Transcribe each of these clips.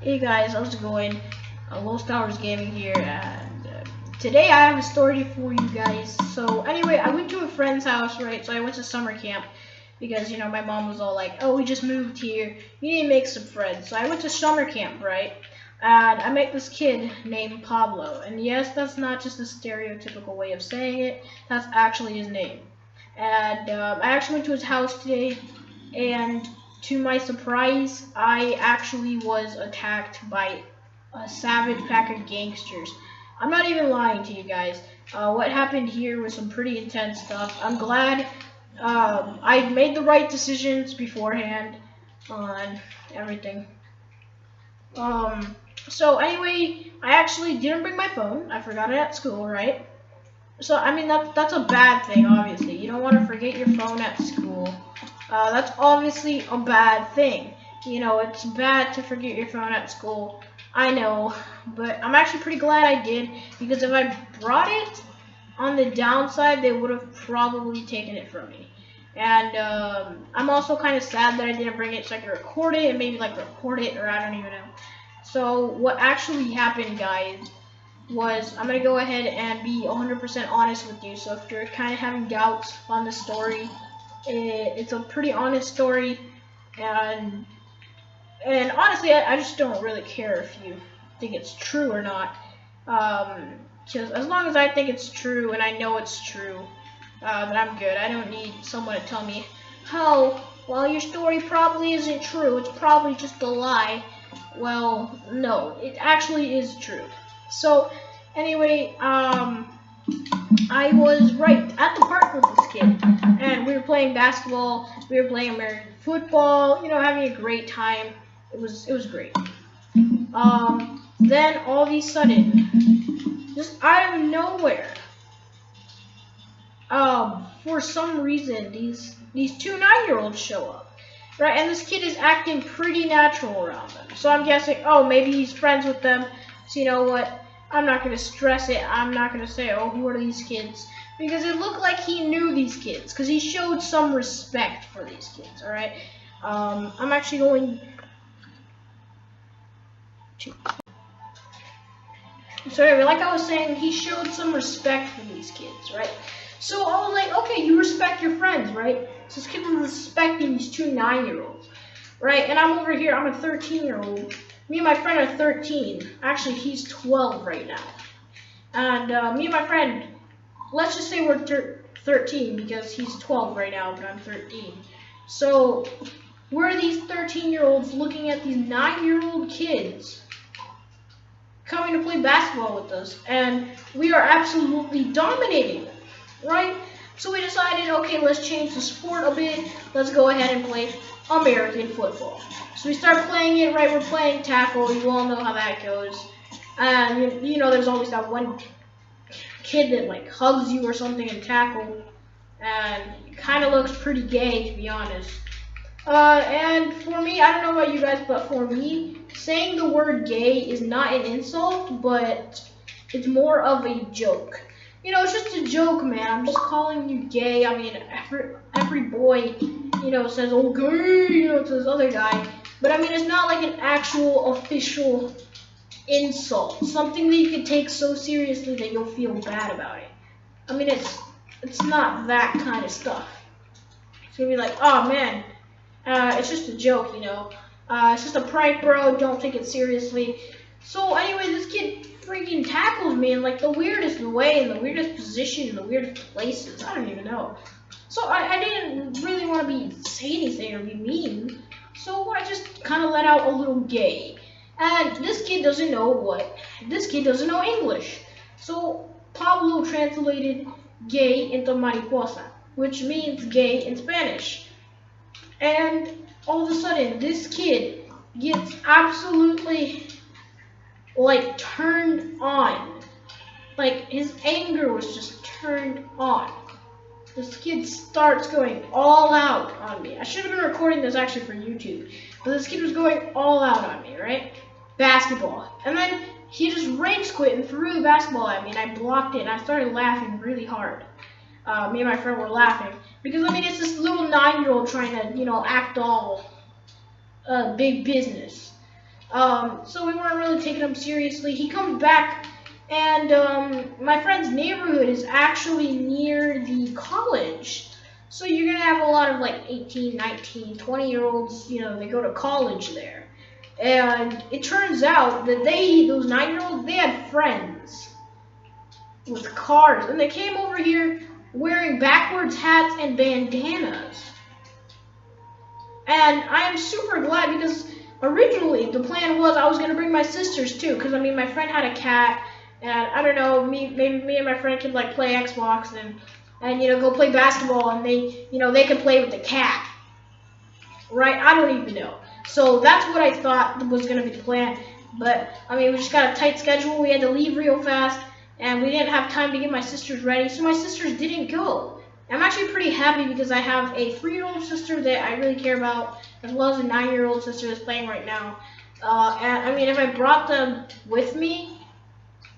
Hey guys, how's it going? Lost Hours Gaming here, and today I have a story for you guys. So anyway, I went to a friend's house, right? So I went to summer camp because, you know, my mom was all like, oh, we just moved here, you need to make some friends. So I went to summer camp, right? And I met this kid named Pablo. And yes, that's not just a stereotypical way of saying it, that's actually his name. And I actually went to his house today, and to my surprise, I actually was attacked by a savage pack of gangsters. I'm not even lying to you guys. What happened here was some pretty intense stuff. I'm glad I made the right decisions beforehand on everything. So anyway, I actually didn't bring my phone. I forgot it at school, right? So I mean that's a bad thing, obviously. You don't want to forget your phone at school. That's obviously a bad thing. You know, it's bad to forget your phone at school. I know, but I'm actually pretty glad I did, because if I brought it, on the downside, they would have probably taken it from me. And I'm also kind of sad that I didn't bring it so I could record it and maybe like report it, or I don't even know. So what actually happened, guys, was I'm going to go ahead and be 100% honest with you. So if you're kind of having doubts on the story, it's a pretty honest story, and honestly, I just don't really care if you think it's true or not. Because as long as I think it's true and I know it's true, then I'm good. I don't need someone to tell me, oh, well, your story probably isn't true, it's probably just a lie. Well, no, it actually is true. So, anyway, I was right at the park with this kid, and we were playing basketball, we were playing American football, you know, having a great time. It was great. Then all of a sudden, just out of nowhere, for some reason, these two 9-year-olds show up, right? And this kid is acting pretty natural around them. So I'm guessing, oh, maybe he's friends with them. So you know what? I'm not going to stress it. I'm not going to say, oh, who are these kids? Because it looked like he knew these kids, because he showed some respect for these kids, alright? I'm actually going to... So like I was saying, he showed some respect for these kids, right? So I was like, okay, you respect your friends, right? So this kid was respecting these two 9-year-olds, right? And I'm over here, I'm a 13-year-old. Me and my friend are 13. Actually, he's 12 right now. And me and my friend, let's just say we're 13 because he's 12 right now, but I'm 13. So we're these 13-year-olds looking at these 9-year-old kids coming to play basketball with us, and we are absolutely dominating them, right? So we decided, okay, let's change the sport a bit. Let's go ahead and play American football. So we start playing it, right? We're playing tackle. You all know how that goes. And you know, there's always that one kid that like hugs you or something in tackle, and it kind of looks pretty gay, to be honest. And for me, I don't know about you guys, but for me, saying the word gay is not an insult, but it's more of a joke. You know, it's just a joke, man. I'm just calling you gay. I mean, every boy, you know, says, oh, gay, you know, to this other guy. But I mean, it's not like an actual official insult. Something that you can take so seriously that you'll feel bad about it. I mean, it's not that kind of stuff. It's gonna be like, oh, man, it's just a joke, you know. It's just a prank, bro. Don't take it seriously. So anyway, this kid freaking tackles me in like the weirdest way, in the weirdest position, in the weirdest places. I don't even know. So I didn't really want to say anything or be mean. So I just kind of let out a little gay. And this kid doesn't know English. So Pablo translated gay into mariposa, which means gay in Spanish. And all of a sudden, this kid gets absolutely, like, turned on. Like, his anger was just turned on. This kid starts going all out on me. I should have been recording this actually for YouTube. But this kid was going all out on me, right? Basketball. And then he just rage quit and threw the basketball at me, and I blocked it, and I started laughing really hard. Me and my friend were laughing. Because, I mean, it's this little 9-year-old trying to, you know, act all big business. So we weren't really taking him seriously. He comes back, and my friend's neighborhood is actually near the college. So you're going to have a lot of like 18, 19, 20-year-olds, you know, they go to college there. And it turns out that those 9-year-olds, they had friends with cars. And they came over here wearing backwards hats and bandanas. And I am super glad because originally the plan was I was going to bring my sisters too. Because, I mean, my friend had a cat. And I don't know, maybe me and my friend could like play Xbox and you know, go play basketball, and they could play with the cat, right? I don't even know. So that's what I thought was gonna be the plan. But I mean, we just got a tight schedule. We had to leave real fast, and we didn't have time to get my sisters ready. So my sisters didn't go. I'm actually pretty happy because I have a 3-year-old sister that I really care about, as well as a 9-year-old sister that's playing right now. And I mean, if I brought them with me,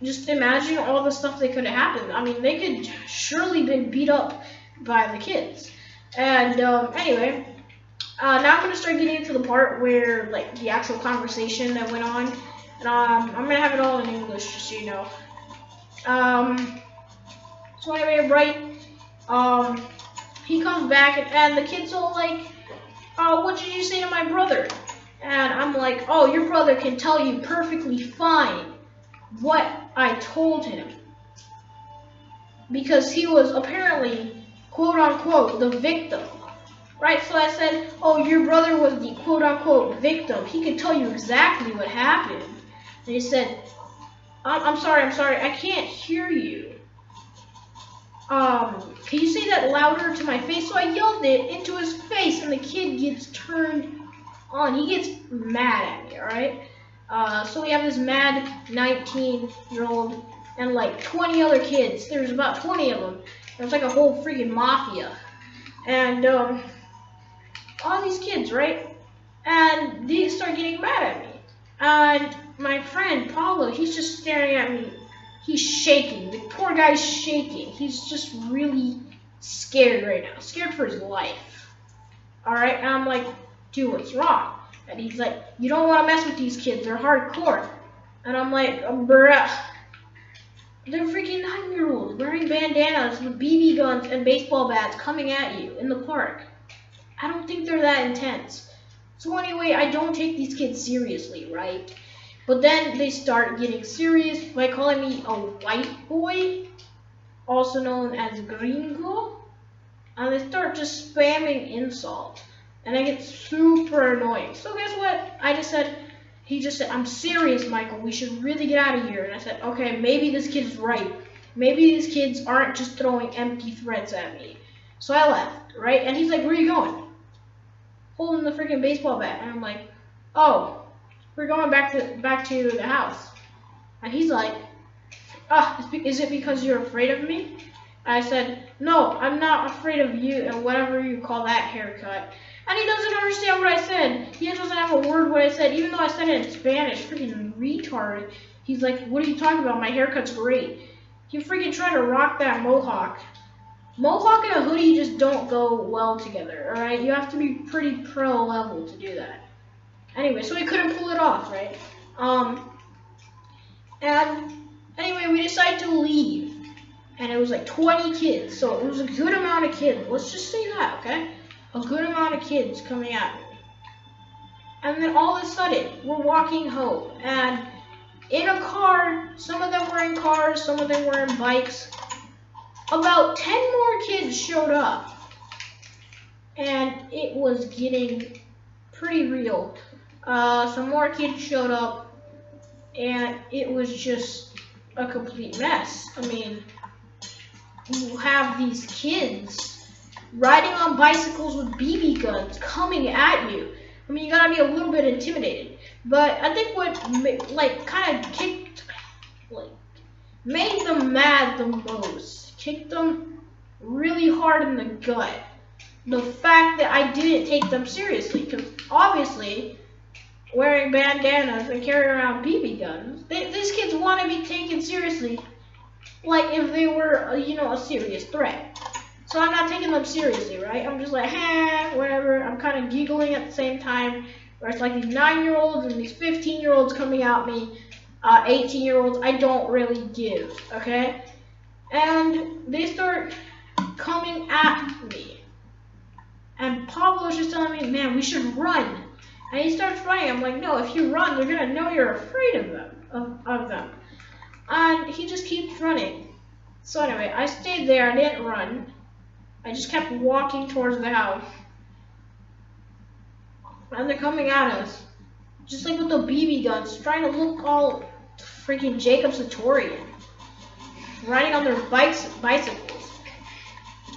just imagine all the stuff that could have happened. I mean, they could surely been beat up by the kids. And anyway, now I'm going to start getting into the part where, like, the actual conversation that went on. And I'm going to have it all in English, just so you know. So anyway, right, he comes back, and the kid's all like, oh, what did you say to my brother? And I'm like, oh, your brother can tell you perfectly fine what I told him, because he was apparently, quote unquote, the victim, right? So I said, oh, your brother was the quote unquote victim. He can tell you exactly what happened. And he said, I'm sorry, I can't hear you. Can you say that louder to my face? So I yelled it into his face, and the kid gets turned on. He gets mad at me, alright? So we have this mad 19-year-old and like 20 other kids. There's about 20 of them. There's like a whole freaking mafia. And all these kids, right? And they start getting mad at me. And my friend, Paulo, he's just staring at me. He's shaking. The poor guy's shaking. He's just really scared right now. Scared for his life. Alright? And I'm like, dude, what's wrong? And he's like, you don't want to mess with these kids. They're hardcore. And I'm like, bruh. They're freaking 9-year-olds wearing bandanas with BB guns and baseball bats coming at you in the park. I don't think they're that intense. So anyway, I don't take these kids seriously, right? But then they start getting serious by calling me a white boy, also known as gringo. And they start just spamming insults. And I get super annoying. So guess what? He just said, I'm serious, Michael. We should really get out of here. And I said, okay, maybe this kid's right. Maybe these kids aren't just throwing empty threats at me. So I left, right? And he's like, where are you going? Holding the freaking baseball bat. And I'm like, oh, we're going back to the house. And he's like, is it because you're afraid of me? I said, no, I'm not afraid of you and whatever you call that haircut. And he doesn't understand what I said. He doesn't have a word what I said, even though I said it in Spanish. Freaking retard. He's like, what are you talking about? My haircut's great. He freaking tried to rock that mohawk. Mohawk and a hoodie just don't go well together, alright? You have to be pretty pro level to do that. Anyway, so he couldn't pull it off, right? And anyway, we decided to leave. And it was like 20 kids, so it was a good amount of kids. Let's just say that, okay? A good amount of kids coming at me. And then all of a sudden, we're walking home. And in a car, some of them were in cars, some of them were in bikes. About 10 more kids showed up. And it was getting pretty real. Some more kids showed up. And it was just a complete mess. I mean, you have these kids riding on bicycles with BB guns coming at you. I mean, you gotta be a little bit intimidated. But I think what made them mad the most, kicked them really hard in the gut, the fact that I didn't take them seriously. Because obviously, wearing bandanas and carrying around BB guns, these kids want to be taken seriously, like if they were, a serious threat. So I'm not taking them seriously, right? I'm just like, whatever. I'm kind of giggling at the same time, where it's like these 9-year-olds and these 15-year-olds coming at me, 18-year-olds. I don't really give, okay? And they start coming at me. And Pablo's just telling me, man, we should run. And he starts running. I'm like, no, if you run, they're gonna know you're afraid of them. And he just keeps running. So anyway, I stayed there. I didn't run. I just kept walking towards the house. And they're coming at us. Just like with the BB guns, trying to look all freaking Jacob Satorian. Riding on their bicycles.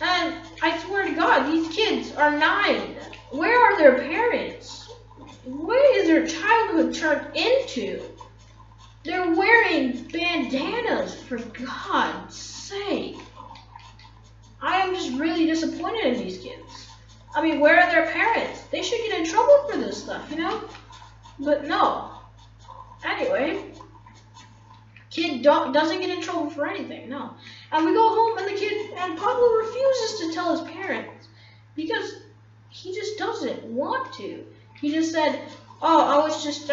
And I swear to God, these kids are 9. Where are their parents? What is their childhood turned into? They're wearing bandanas, for God's sake. I am just really disappointed in these kids. I mean, where are their parents? They should get in trouble for this stuff, you know? But no. Anyway, kid doesn't get in trouble for anything, no. And we go home and Pablo refuses to tell his parents because he just doesn't want to. He just said, oh, I was just,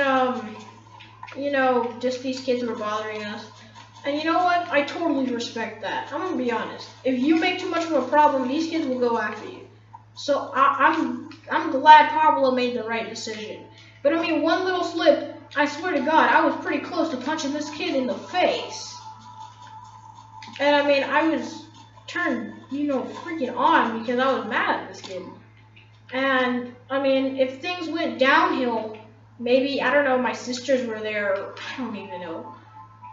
you know, just these kids were bothering us. And you know what? I totally respect that. I'm gonna be honest. If you make too much of a problem, these kids will go after you. So I'm glad Pablo made the right decision. But I mean, one little slip, I swear to God, I was pretty close to punching this kid in the face. And I mean, I was turned, you know, freaking on because I was mad at this kid. And I mean, if things went downhill, maybe, I don't know, my sisters were there, or I don't even know.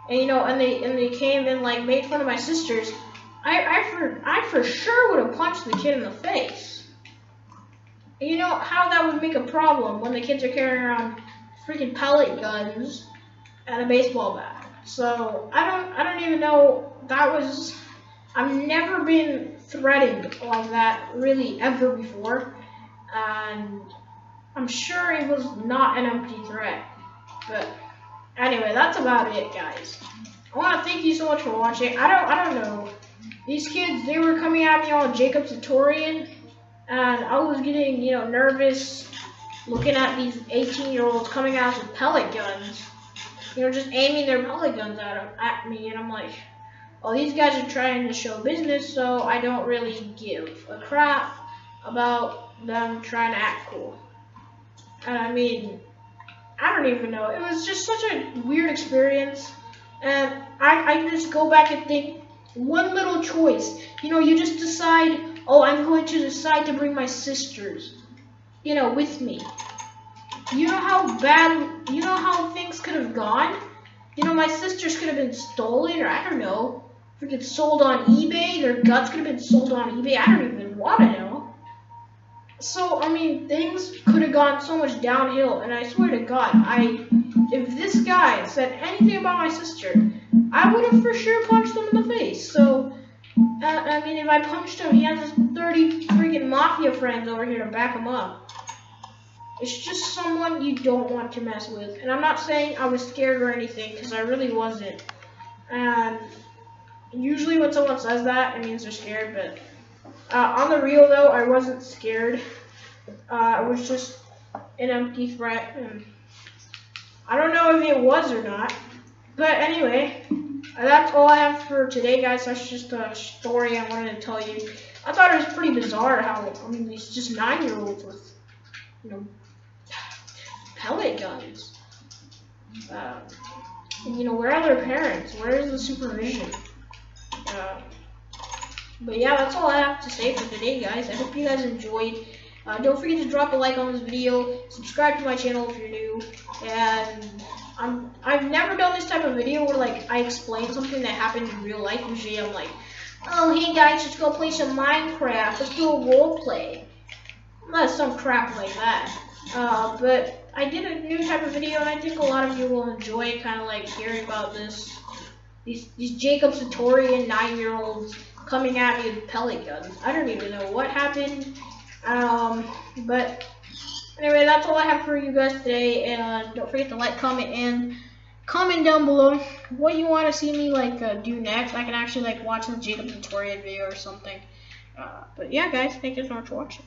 And you know, and they came and like made fun of my sisters. I for sure would have punched the kid in the face. And you know how that would make a problem when the kids are carrying around freaking pellet guns and a baseball bat. So I don't even know. I've never been threatened like that really ever before, and I'm sure it was not an empty threat. But anyway, that's about it, guys. I want to thank you so much for watching. I don't know. These kids, they were coming at me all Jacob Satorian, and I was getting, you know, nervous looking at these 18-year-olds coming at us with pellet guns. You know, just aiming their pellet guns at me, and I'm like, well, these guys are trying to show business, so I don't really give a crap about them trying to act cool. And I mean, I don't even know. It was just such a weird experience. And I just go back and think, one little choice. You know, you just decide, oh, I'm going to decide to bring my sisters, you know, with me. You know how bad, you know how things could have gone? You know, my sisters could have been stolen, or I don't know, freaking sold on eBay. Their guts could have been sold on eBay. I don't even want to know. So, I mean, things could have gone so much downhill, and I swear to God, if this guy said anything about my sister, I would have for sure punched him in the face. So, I mean, if I punched him, he has his 30 freaking mafia friends over here to back him up. It's just someone you don't want to mess with. And I'm not saying I was scared or anything, because I really wasn't. And usually when someone says that, it means they're scared, but on the real though, I wasn't scared. It was just an empty threat, and I don't know if it was or not. But anyway, that's all I have for today, guys. That's just a story I wanted to tell you. I thought it was pretty bizarre how, I mean, these just 9-year-olds with, you know, pellet guns. And, you know, where are their parents? Where is the supervision? But yeah, that's all I have to say for today, guys. I hope you guys enjoyed. Don't forget to drop a like on this video. Subscribe to my channel if you're new. And I've never done this type of video where like I explain something that happened in real life. Usually I'm like, oh hey guys, let's go play some Minecraft. Let's do a role play. Not some crap like that. But I did a new type of video, and I think a lot of you will enjoy kind of like hearing about this. These Jacob Satorian 9-year-olds coming at me with pellet guns. I don't even know what happened. But anyway, that's all I have for you guys today. And don't forget to like, comment, and comment down below what you want to see me like do next. I can actually like watch the Jacob Satorian video or something. But yeah, guys, thank you so much for watching.